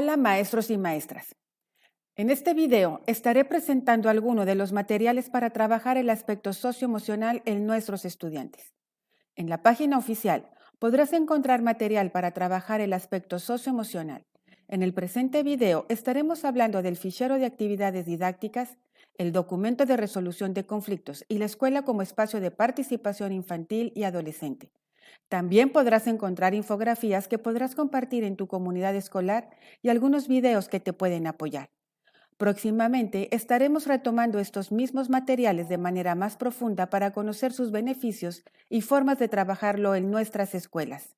Hola maestros y maestras. En este video estaré presentando algunos de los materiales para trabajar el aspecto socioemocional en nuestros estudiantes. En la página oficial podrás encontrar material para trabajar el aspecto socioemocional. En el presente video estaremos hablando del fichero de actividades didácticas, el documento de resolución de conflictos y la escuela como espacio de participación infantil y adolescente. También podrás encontrar infografías que podrás compartir en tu comunidad escolar y algunos videos que te pueden apoyar. Próximamente estaremos retomando estos mismos materiales de manera más profunda para conocer sus beneficios y formas de trabajarlo en nuestras escuelas.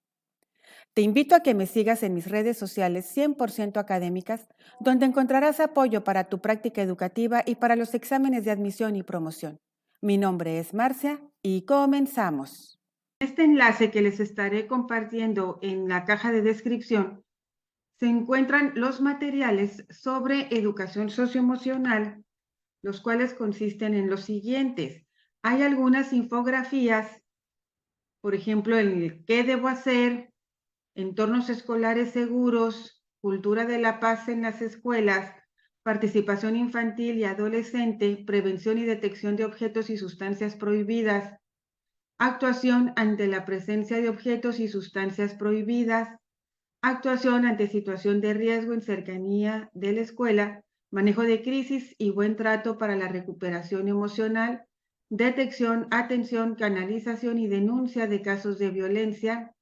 Te invito a que me sigas en mis redes sociales 100% académicas, donde encontrarás apoyo para tu práctica educativa y para los exámenes de admisión y promoción. Mi nombre es Marcia y comenzamos. Este enlace que les estaré compartiendo en la caja de descripción se encuentran los materiales sobre educación socioemocional, los cuales consisten en los siguientes. Hay algunas infografías, por ejemplo, el qué debo hacer, entornos escolares seguros, cultura de la paz en las escuelas, participación infantil y adolescente, prevención y detección de objetos y sustancias prohibidas, actuación ante la presencia de objetos y sustancias prohibidas, actuación ante situación de riesgo en cercanía de la escuela, manejo de crisis y buen trato para la recuperación emocional, detección, atención, canalización y denuncia de casos de violencia,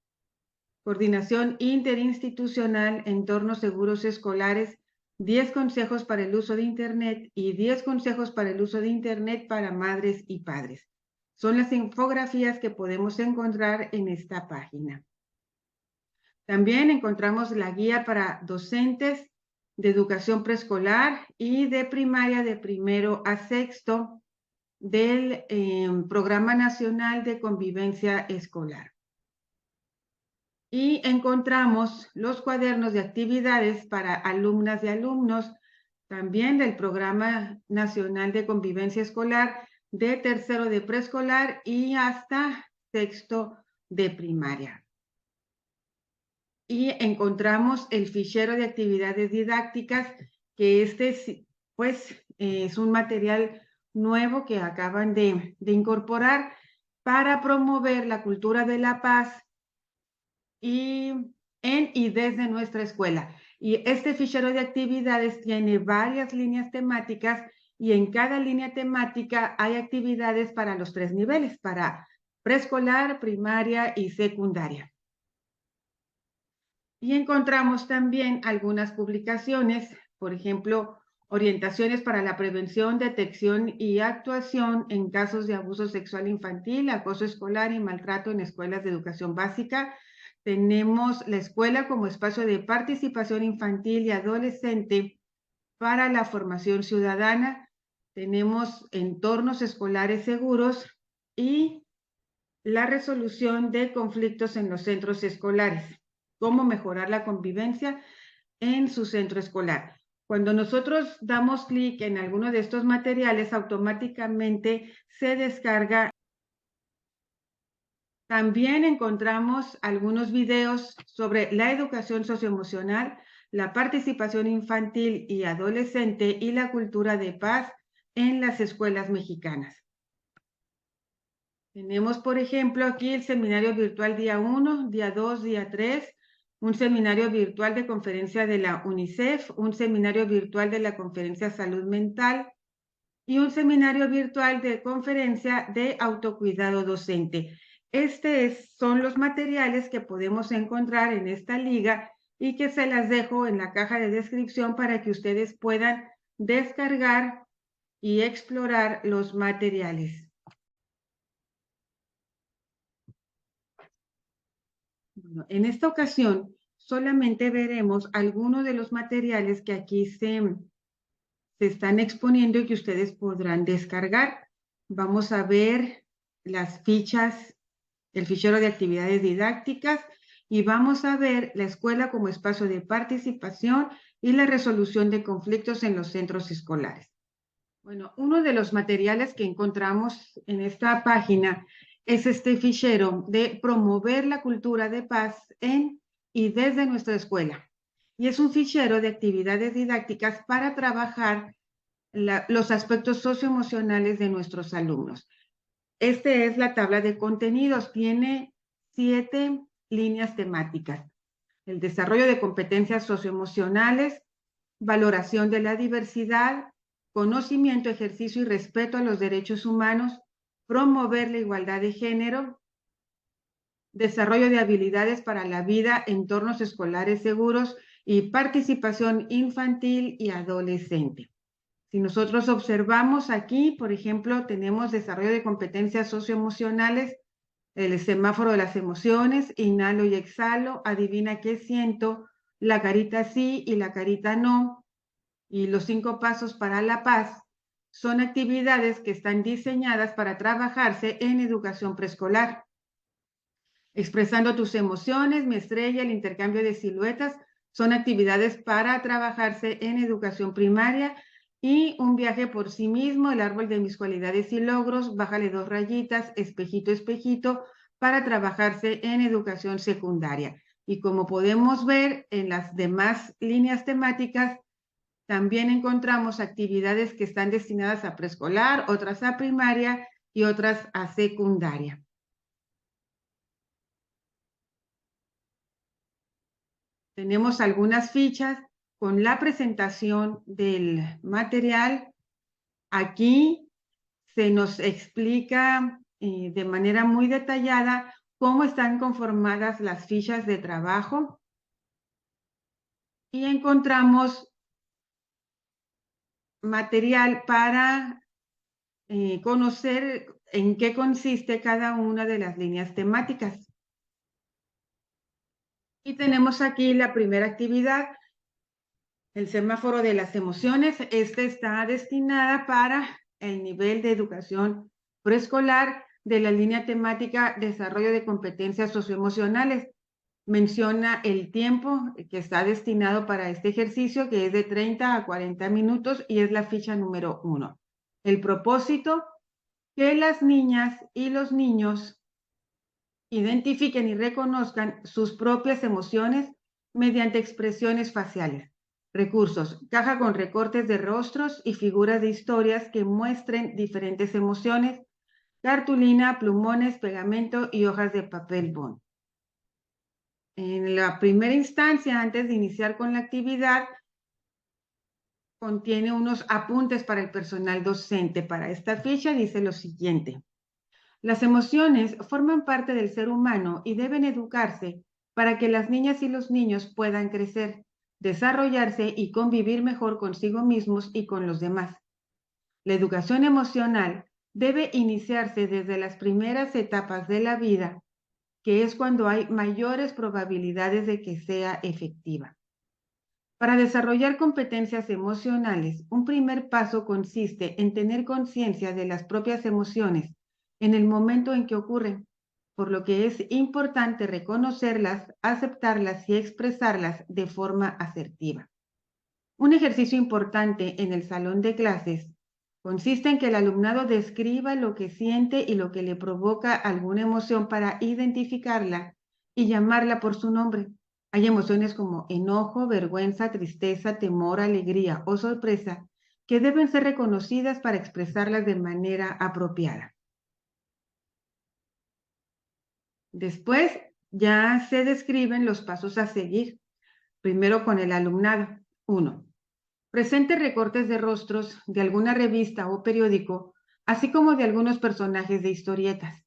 coordinación interinstitucional, entornos seguros escolares, 10 consejos para el uso de Internet y 10 consejos para el uso de Internet para madres y padres. Son las infografías que podemos encontrar en esta página. También encontramos la guía para docentes de educación preescolar y de primaria de primero a sexto del Programa Nacional de Convivencia Escolar. Y encontramos los cuadernos de actividades para alumnas y alumnos, también del Programa Nacional de Convivencia Escolar, de tercero de preescolar y hasta sexto de primaria. Y encontramos el fichero de actividades didácticas, que pues es un material nuevo que acaban de incorporar para promover la cultura de la paz y desde nuestra escuela. Y este fichero de actividades tiene varias líneas temáticas y en cada línea temática hay actividades para los 3 niveles, para preescolar, primaria y secundaria. Y encontramos también algunas publicaciones, por ejemplo, orientaciones para la prevención, detección y actuación en casos de abuso sexual infantil, acoso escolar y maltrato en escuelas de educación básica. Tenemos la escuela como espacio de participación infantil y adolescente para la formación ciudadana. Tenemos entornos escolares seguros y la resolución de conflictos en los centros escolares. Cómo mejorar la convivencia en su centro escolar. Cuando nosotros damos clic en alguno de estos materiales, automáticamente se descarga. También encontramos algunos videos sobre la educación socioemocional, la participación infantil y adolescente y la cultura de paz en las escuelas mexicanas. Tenemos, por ejemplo, aquí el seminario virtual día 1, día 2, día 3, un seminario virtual de conferencia de la UNICEF, un seminario virtual de la Conferencia Salud Mental y un seminario virtual de conferencia de autocuidado docente. Son los materiales que podemos encontrar en esta liga y que se las dejo en la caja de descripción para que ustedes puedan descargar y explorar los materiales. Bueno, en esta ocasión solamente veremos algunos de los materiales que aquí se están exponiendo y que ustedes podrán descargar. Vamos a ver las fichas, el fichero de actividades didácticas y vamos a ver la escuela como espacio de participación y la resolución de conflictos en los centros escolares. Bueno, uno de los materiales que encontramos en esta página es este fichero de promover la cultura de paz en y desde nuestra escuela. y es un fichero de actividades didácticas para trabajar los aspectos socioemocionales de nuestros alumnos. Esta es la tabla de contenidos, tiene 7 líneas temáticas: el desarrollo de competencias socioemocionales, valoración de la diversidad, conocimiento, ejercicio y respeto a los derechos humanos, promover la igualdad de género, desarrollo de habilidades para la vida, entornos escolares seguros y participación infantil y adolescente. Si nosotros observamos aquí, por ejemplo, tenemos desarrollo de competencias socioemocionales, el semáforo de las emociones, inhalo y exhalo, adivina qué siento, la carita sí y la carita no, y los 5 pasos para la paz. Son actividades que están diseñadas para trabajarse en educación preescolar. Expresando tus emociones, mi estrella, el intercambio de siluetas, son actividades para trabajarse en educación primaria. Y un viaje por sí mismo, el árbol de mis cualidades y logros, bájale 2 rayitas, espejito, espejito, para trabajarse en educación secundaria. Y como podemos ver en las demás líneas temáticas, también encontramos actividades que están destinadas a preescolar, otras a primaria y otras a secundaria. Tenemos algunas fichas con la presentación del material. Aquí se nos explica de manera muy detallada cómo están conformadas las fichas de trabajo y encontramos material para conocer en qué consiste cada una de las líneas temáticas. Y tenemos aquí la primera actividad, el semáforo de las emociones. Esta está destinada para el nivel de educación preescolar de la línea temática Desarrollo de competencias socioemocionales. Menciona el tiempo que está destinado para este ejercicio, que es de 30 a 40 minutos, y es la ficha número 1. El propósito: que las niñas y los niños identifiquen y reconozcan sus propias emociones mediante expresiones faciales. Recursos: caja con recortes de rostros y figuras de historias que muestren diferentes emociones, cartulina, plumones, pegamento y hojas de papel bond. En la primera instancia, antes de iniciar con la actividad, contiene unos apuntes para el personal docente. Para esta ficha dice lo siguiente: las emociones forman parte del ser humano y deben educarse para que las niñas y los niños puedan crecer, desarrollarse y convivir mejor consigo mismos y con los demás. La educación emocional debe iniciarse desde las primeras etapas de la vida, que es cuando hay mayores probabilidades de que sea efectiva. Para desarrollar competencias emocionales, un primer paso consiste en tener conciencia de las propias emociones en el momento en que ocurren, por lo que es importante reconocerlas, aceptarlas y expresarlas de forma asertiva. Un ejercicio importante en el salón de clases consiste en que el alumnado describa lo que siente y lo que le provoca alguna emoción para identificarla y llamarla por su nombre. Hay emociones como enojo, vergüenza, tristeza, temor, alegría o sorpresa que deben ser reconocidas para expresarlas de manera apropiada. Después ya se describen los pasos a seguir. Primero con el alumnado. 1. Presente recortes de rostros de alguna revista o periódico, así como de algunos personajes de historietas.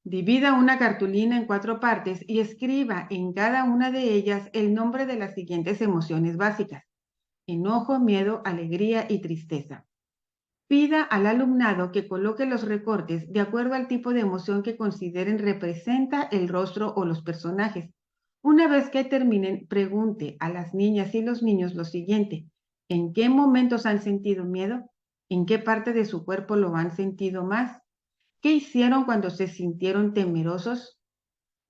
Divida una cartulina en 4 partes y escriba en cada una de ellas el nombre de las siguientes emociones básicas: enojo, miedo, alegría y tristeza. Pida al alumnado que coloque los recortes de acuerdo al tipo de emoción que consideren representa el rostro o los personajes. Una vez que terminen, pregunte a las niñas y los niños lo siguiente: ¿en qué momentos han sentido miedo? ¿En qué parte de su cuerpo lo han sentido más? ¿Qué hicieron cuando se sintieron temerosos?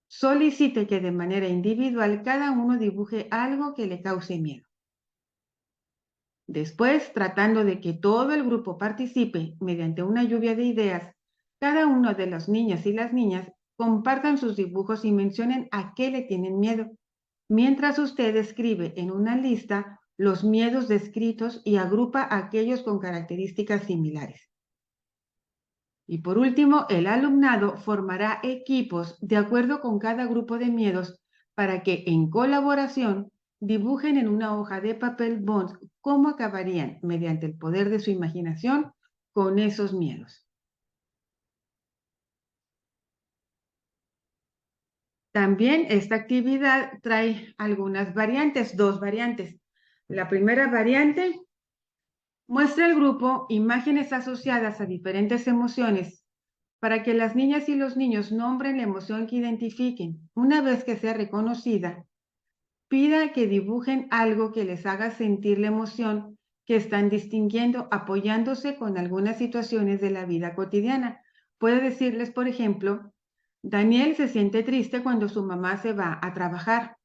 Solicite que de manera individual cada uno dibuje algo que le cause miedo. Después, tratando de que todo el grupo participe mediante una lluvia de ideas, cada uno de los niños y las niñas compartan sus dibujos y mencionen a qué le tienen miedo. mientras usted escribe en una lista los miedos descritos y agrupa aquellos con características similares. Y por último, el alumnado formará equipos de acuerdo con cada grupo de miedos para que en colaboración dibujen en una hoja de papel bond cómo acabarían, mediante el poder de su imaginación, con esos miedos. También esta actividad trae algunas variantes, dos variantes. La primera variante muestra al grupo imágenes asociadas a diferentes emociones para que las niñas y los niños nombren la emoción que identifiquen. Una vez que sea reconocida, pida que dibujen algo que les haga sentir la emoción que están distinguiendo, apoyándose con algunas situaciones de la vida cotidiana. Puede decirles, por ejemplo, Daniel se siente triste cuando su mamá se va a trabajar.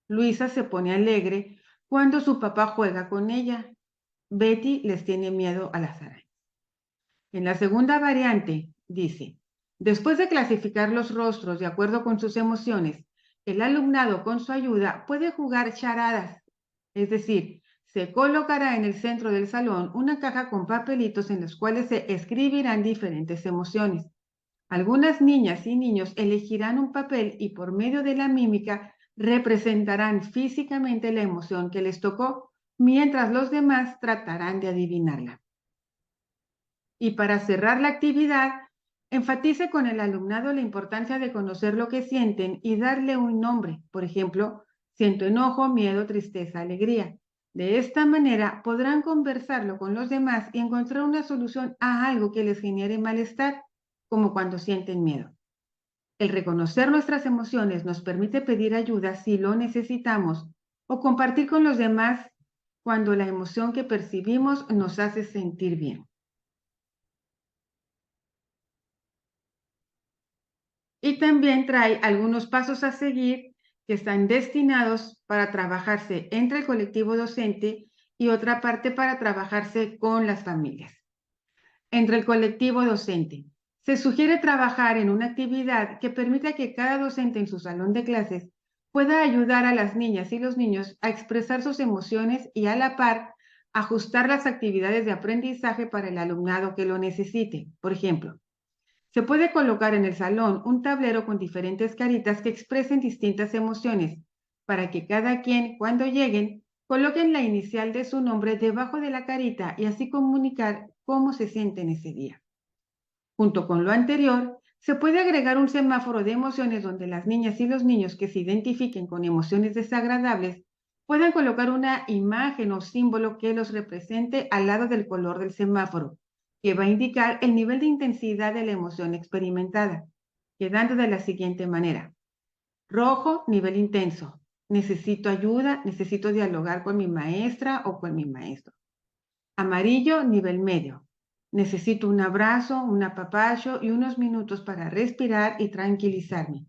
Luisa se pone alegre cuando su papá juega con ella. Betty les tiene miedo a las arañas. En la segunda variante, dice, después de clasificar los rostros de acuerdo con sus emociones, el alumnado con su ayuda puede jugar charadas, es decir, se colocará en el centro del salón una caja con papelitos en los cuales se escribirán diferentes emociones. Algunas niñas y niños elegirán un papel y por medio de la mímica representarán físicamente la emoción que les tocó, mientras los demás tratarán de adivinarla. Y para cerrar la actividad, enfatice con el alumnado la importancia de conocer lo que sienten y darle un nombre. Por ejemplo, siento enojo, miedo, tristeza, alegría. De esta manera podrán conversarlo con los demás y encontrar una solución a algo que les genere malestar, como cuando sienten miedo. El reconocer nuestras emociones nos permite pedir ayuda si lo necesitamos o compartir con los demás cuando la emoción que percibimos nos hace sentir bien. Y también trae algunos pasos a seguir que están destinados para trabajarse entre el colectivo docente y otra parte para trabajarse con las familias. Entre el colectivo docente, se sugiere trabajar en una actividad que permita que cada docente en su salón de clases pueda ayudar a las niñas y los niños a expresar sus emociones y a la par ajustar las actividades de aprendizaje para el alumnado que lo necesite. Por ejemplo, se puede colocar en el salón un tablero con diferentes caritas que expresen distintas emociones, para que cada quien, cuando lleguen, coloquen la inicial de su nombre debajo de la carita y así comunicar cómo se sienten ese día. Junto con lo anterior, se puede agregar un semáforo de emociones donde las niñas y los niños que se identifiquen con emociones desagradables puedan colocar una imagen o símbolo que los represente al lado del color del semáforo, que va a indicar el nivel de intensidad de la emoción experimentada, quedando de la siguiente manera. Rojo, nivel intenso. Necesito ayuda, necesito dialogar con mi maestra o con mi maestro. Amarillo, nivel medio. Necesito un abrazo, un apapacho y unos minutos para respirar y tranquilizarme.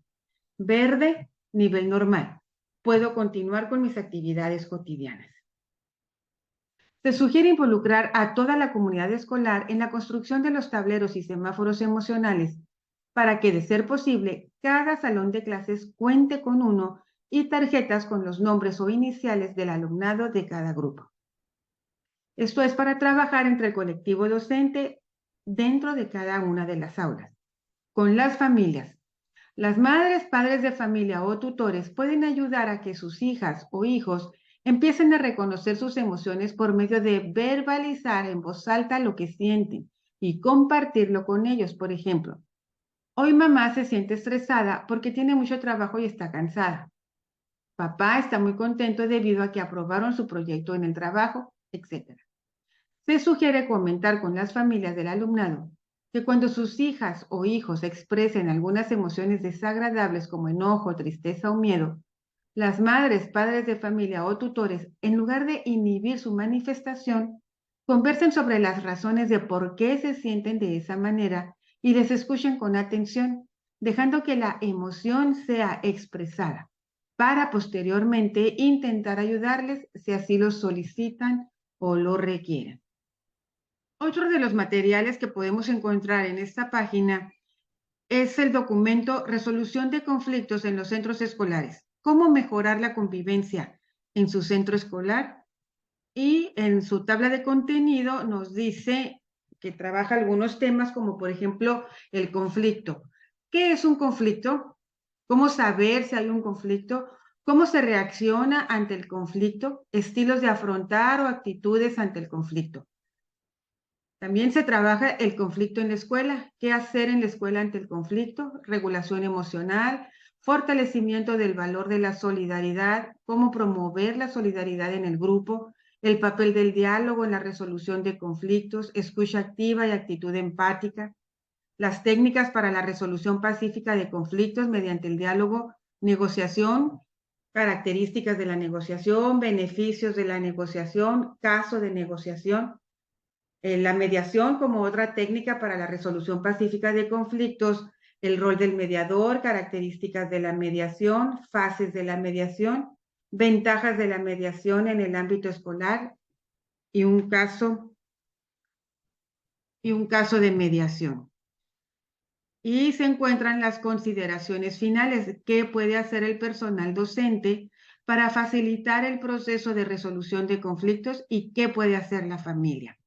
Verde, nivel normal. Puedo continuar con mis actividades cotidianas. Se sugiere involucrar a toda la comunidad escolar en la construcción de los tableros y semáforos emocionales para que, de ser posible, cada salón de clases cuente con uno y tarjetas con los nombres o iniciales del alumnado de cada grupo. Esto es para trabajar entre el colectivo docente dentro de cada una de las aulas. Con las familias. Las madres, padres de familia o tutores pueden ayudar a que sus hijas o hijos empiecen a reconocer sus emociones por medio de verbalizar en voz alta lo que sienten y compartirlo con ellos. Por ejemplo, hoy mamá se siente estresada porque tiene mucho trabajo y está cansada. Papá está muy contento debido a que aprobaron su proyecto en el trabajo, etc. Se sugiere comentar con las familias del alumnado que cuando sus hijas o hijos expresen algunas emociones desagradables como enojo, tristeza o miedo, las madres, padres de familia o tutores, en lugar de inhibir su manifestación, conversen sobre las razones de por qué se sienten de esa manera y les escuchen con atención, dejando que la emoción sea expresada, para posteriormente intentar ayudarles si así lo solicitan o lo requieren. Otro de los materiales que podemos encontrar en esta página es el documento Resolución de conflictos en los centros escolares. cómo mejorar la convivencia en su centro escolar y en su tabla de contenido nos dice que trabaja algunos temas como por ejemplo el conflicto. ¿Qué es un conflicto? ¿Cómo saber si hay un conflicto? ¿Cómo se reacciona ante el conflicto? Estilos de afrontar o actitudes ante el conflicto. También se trabaja el conflicto en la escuela, qué hacer en la escuela ante el conflicto, regulación emocional, fortalecimiento del valor de la solidaridad, cómo promover la solidaridad en el grupo, el papel del diálogo en la resolución de conflictos, escucha activa y actitud empática, las técnicas para la resolución pacífica de conflictos mediante el diálogo, negociación, características de la negociación, beneficios de la negociación, caso de negociación, la mediación como otra técnica para la resolución pacífica de conflictos, el rol del mediador, características de la mediación, fases de la mediación, ventajas de la mediación en el ámbito escolar y un caso de mediación. Y se encuentran las consideraciones finales. ¿Qué puede hacer el personal docente para facilitar el proceso de resolución de conflictos y qué puede hacer la familia?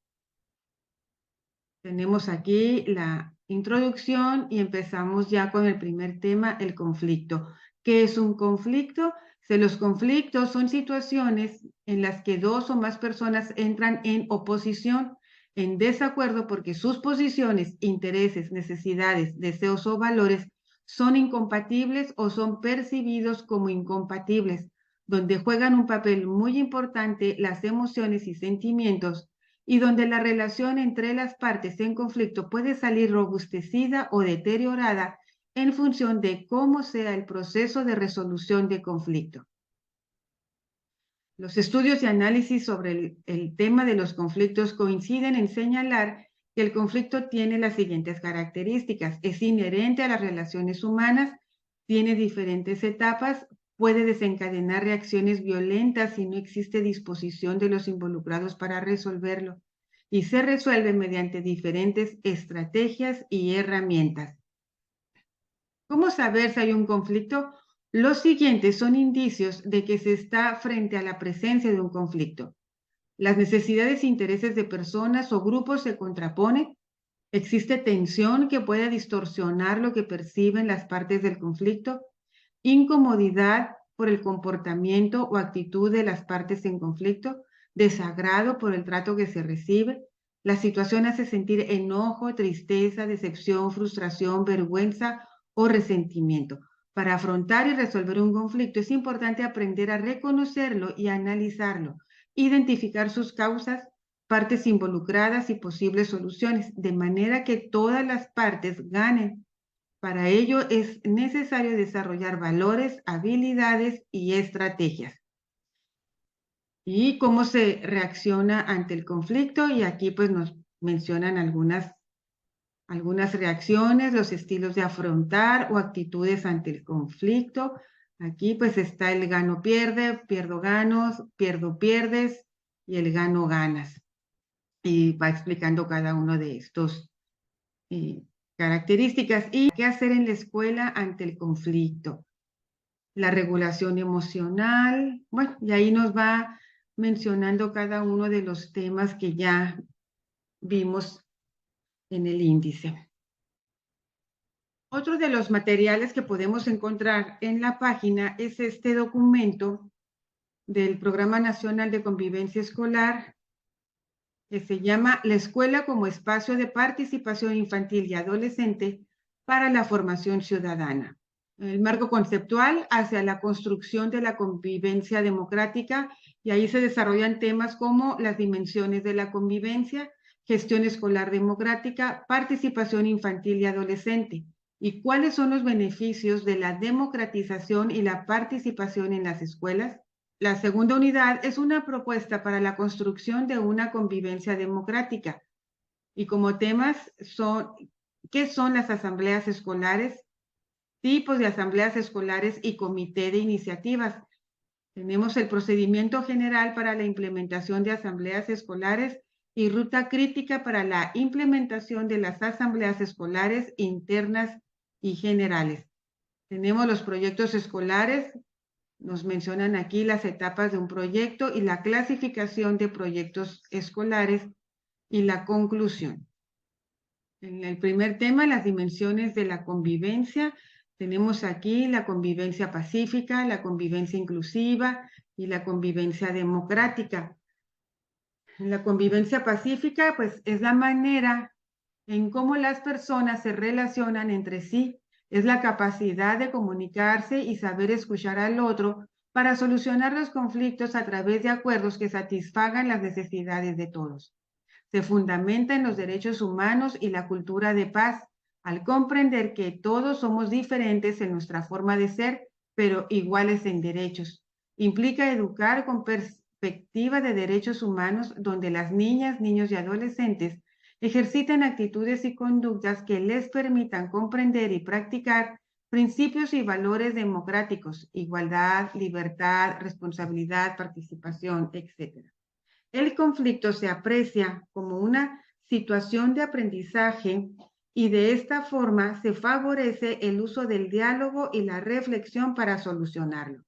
Tenemos aquí la introducción y empezamos ya con el primer tema, el conflicto. ¿Qué es un conflicto? Los conflictos son situaciones en las que dos o más personas entran en oposición, en desacuerdo porque sus posiciones, intereses, necesidades, deseos o valores son incompatibles o son percibidos como incompatibles, donde juegan un papel muy importante las emociones y sentimientos y donde la relación entre las partes en conflicto puede salir robustecida o deteriorada en función de cómo sea el proceso de resolución de conflicto. Los estudios y análisis sobre el tema de los conflictos coinciden en señalar que el conflicto tiene las siguientes características. Es inherente a las relaciones humanas, tiene diferentes etapas, puede desencadenar reacciones violentas si no existe disposición de los involucrados para resolverlo y se resuelve mediante diferentes estrategias y herramientas. ¿Cómo saber si hay un conflicto? Los siguientes son indicios de que se está frente a la presencia de un conflicto. Las necesidades e intereses de personas o grupos se contraponen. Existe tensión que puede distorsionar lo que perciben las partes del conflicto. Incomodidad por el comportamiento o actitud de las partes en conflicto. Desagrado por el trato que se recibe. La situación hace sentir enojo, tristeza, decepción, frustración, vergüenza o resentimiento. Para afrontar y resolver un conflicto es importante aprender a reconocerlo y analizarlo, identificar sus causas, partes involucradas y posibles soluciones, de manera que todas las partes ganen. Para ello es necesario desarrollar valores, habilidades y estrategias. ¿Y cómo se reacciona ante el conflicto? Y aquí pues nos mencionan algunas reacciones, los estilos de afrontar o actitudes ante el conflicto. Aquí pues está el gano-pierde, pierdo-ganos, pierdo-pierdes y el gano-ganas. Y va explicando cada uno de estos características. ¿Y qué hacer en la escuela ante el conflicto? La regulación emocional, bueno, y ahí nos va mencionando cada uno de los temas que ya vimos en el índice. Otro de los materiales que podemos encontrar en la página es este documento del Programa Nacional de Convivencia Escolar que se llama La Escuela como Espacio de Participación Infantil y Adolescente para la Formación Ciudadana. El marco conceptual hacia la construcción de la convivencia democrática y ahí se desarrollan temas como las dimensiones de la convivencia, gestión escolar democrática, participación infantil y adolescente y cuáles son los beneficios de la democratización y la participación en las escuelas. La segunda unidad es una propuesta para la construcción de una convivencia democrática y como temas son ¿qué son las asambleas escolares? Tipos de asambleas escolares y comité de iniciativas. Tenemos el procedimiento general para la implementación de asambleas escolares y ruta crítica para la implementación de las asambleas escolares internas y generales. Tenemos los proyectos escolares Nos mencionan aquí las etapas de un proyecto y la clasificación de proyectos escolares y la conclusión. En el primer tema, las dimensiones de la convivencia, tenemos aquí la convivencia pacífica, la convivencia inclusiva y la convivencia democrática. La convivencia pacífica, pues, es la manera en cómo las personas se relacionan entre sí. Es la capacidad de comunicarse y saber escuchar al otro para solucionar los conflictos a través de acuerdos que satisfagan las necesidades de todos. Se fundamenta en los derechos humanos y la cultura de paz, al comprender que todos somos diferentes en nuestra forma de ser, pero iguales en derechos. Implica educar con perspectiva de derechos humanos, donde las niñas, niños y adolescentes ejercitan actitudes y conductas que les permitan comprender y practicar principios y valores democráticos: igualdad, libertad, responsabilidad, participación, etc. El conflicto se aprecia como una situación de aprendizaje y de esta forma se favorece el uso del diálogo y la reflexión para solucionarlo.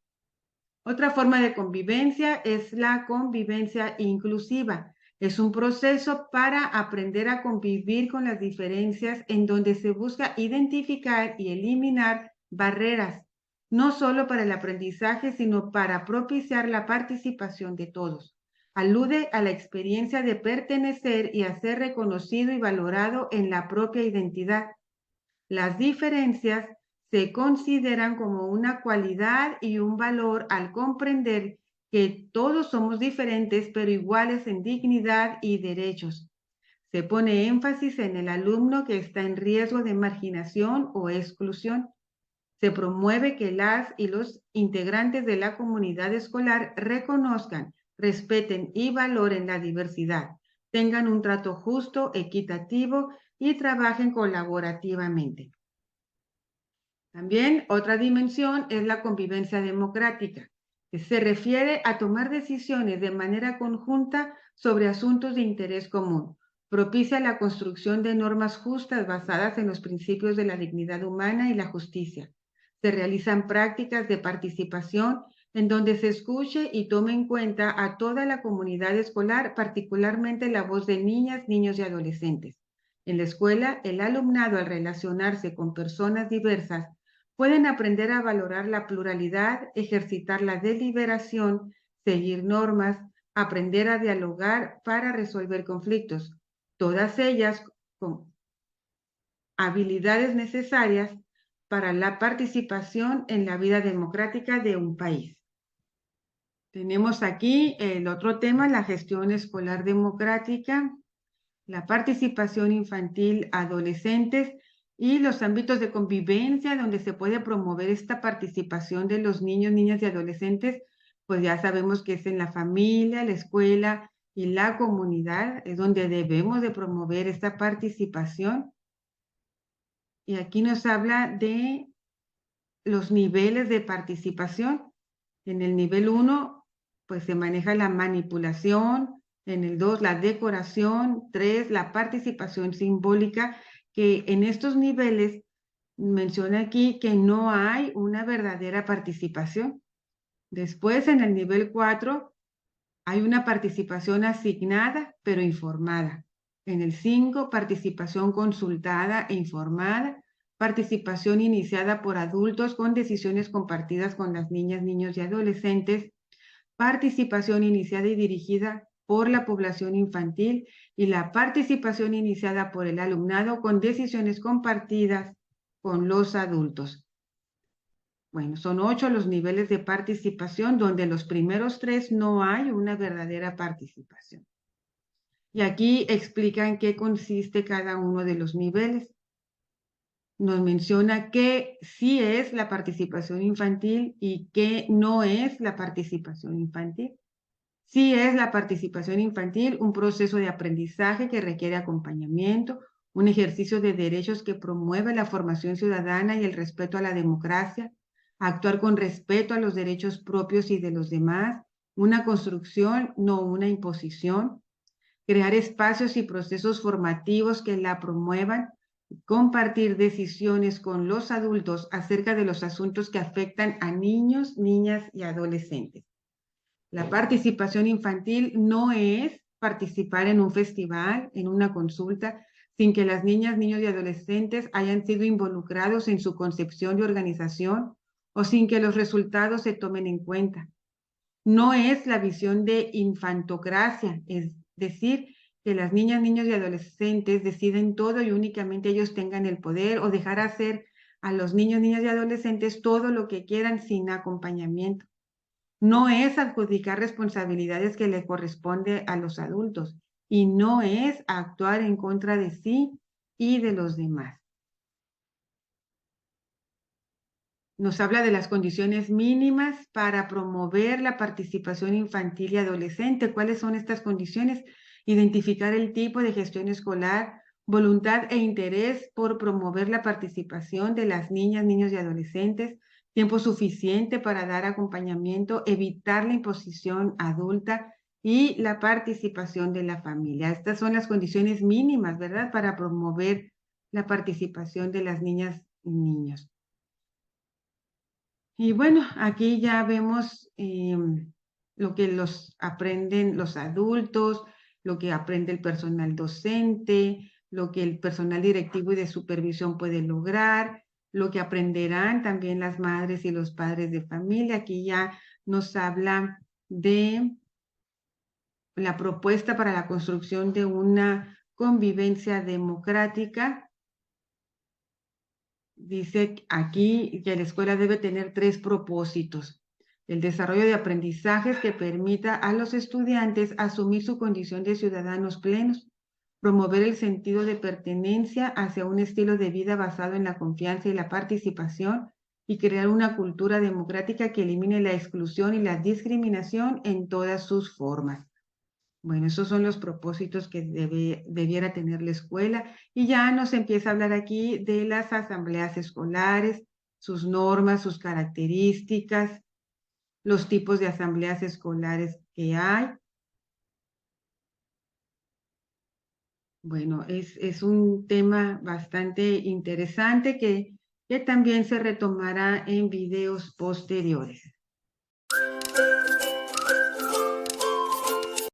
Otra forma de convivencia es la convivencia inclusiva. Es un proceso para aprender a convivir con las diferencias, en donde se busca identificar y eliminar barreras, no solo para el aprendizaje, sino para propiciar la participación de todos. Alude a la experiencia de pertenecer y a ser reconocido y valorado en la propia identidad. Las diferencias se consideran como una cualidad y un valor al comprender que todos somos diferentes pero iguales en dignidad y derechos. Se pone énfasis en el alumno que está en riesgo de marginación o exclusión. Se promueve que las y los integrantes de la comunidad escolar reconozcan, respeten y valoren la diversidad, tengan un trato justo, equitativo y trabajen colaborativamente. También otra dimensión es la convivencia democrática, que se refiere a tomar decisiones de manera conjunta sobre asuntos de interés común. Propicia la construcción de normas justas basadas en los principios de la dignidad humana y la justicia. Se realizan prácticas de participación en donde se escuche y tome en cuenta a toda la comunidad escolar, particularmente la voz de niñas, niños y adolescentes. En la escuela, el alumnado, al relacionarse con personas diversas, pueden aprender a valorar la pluralidad, ejercitar la deliberación, seguir normas, aprender a dialogar para resolver conflictos, todas ellas con habilidades necesarias para la participación en la vida democrática de un país. Tenemos aquí el otro tema, la gestión escolar democrática, la participación infantil, adolescentes y los ámbitos de convivencia donde se puede promover esta participación de los niños, niñas y adolescentes. Pues ya sabemos que es en la familia, la escuela y la comunidad, es donde debemos de promover esta participación. Y aquí nos habla de los niveles de participación. En el nivel 1, pues se maneja la manipulación. En el 2, la decoración. 3, la participación simbólica, que en estos niveles menciona aquí que no hay una verdadera participación. Después, en el nivel 4, hay una participación asignada, pero informada. En el 5, participación consultada e informada. Participación iniciada por adultos con decisiones compartidas con las niñas, niños y adolescentes. Participación iniciada y dirigida por la población infantil, y la participación iniciada por el alumnado con decisiones compartidas con los adultos. Bueno, son 8 los niveles de participación, donde los primeros 3 no hay una verdadera participación. Y aquí explica en qué consiste cada uno de los niveles. Nos menciona qué sí es la participación infantil y qué no es la participación infantil. Sí es la participación infantil un proceso de aprendizaje que requiere acompañamiento, un ejercicio de derechos que promueve la formación ciudadana y el respeto a la democracia, actuar con respeto a los derechos propios y de los demás, una construcción, no una imposición, crear espacios y procesos formativos que la promuevan, compartir decisiones con los adultos acerca de los asuntos que afectan a niños, niñas y adolescentes. La participación infantil no es participar en un festival, en una consulta, sin que las niñas, niños y adolescentes hayan sido involucrados en su concepción y organización o sin que los resultados se tomen en cuenta. No es la visión de infantocracia, es decir, que las niñas, niños y adolescentes deciden todo y únicamente ellos tengan el poder o dejar hacer a los niños, niñas y adolescentes todo lo que quieran sin acompañamiento. No es adjudicar responsabilidades que le corresponde a los adultos y no es actuar en contra de sí y de los demás. Nos habla de las condiciones mínimas para promover la participación infantil y adolescente. ¿Cuáles son estas condiciones? Identificar el tipo de gestión escolar, voluntad e interés por promover la participación de las niñas, niños y adolescentes, tiempo suficiente para dar acompañamiento, evitar la imposición adulta y la participación de la familia. Estas son las condiciones mínimas, ¿verdad? Para promover la participación de las niñas y niños. Y bueno, aquí ya vemos lo que los aprenden los adultos, lo que aprende el personal docente, lo que el personal directivo y de supervisión puede lograr, lo que aprenderán también las madres y los padres de familia. Aquí ya nos habla de la propuesta para la construcción de una convivencia democrática. Dice aquí que la escuela debe tener 3 propósitos: el desarrollo de aprendizajes que permita a los estudiantes asumir su condición de ciudadanos plenos, promover el sentido de pertenencia hacia un estilo de vida basado en la confianza y la participación, y crear una cultura democrática que elimine la exclusión y la discriminación en todas sus formas. Bueno, esos son los propósitos que debiera tener la escuela. Y ya nos empieza a hablar aquí de las asambleas escolares, sus normas, sus características, los tipos de asambleas escolares que hay. Bueno, es un tema bastante interesante que también se retomará en videos posteriores.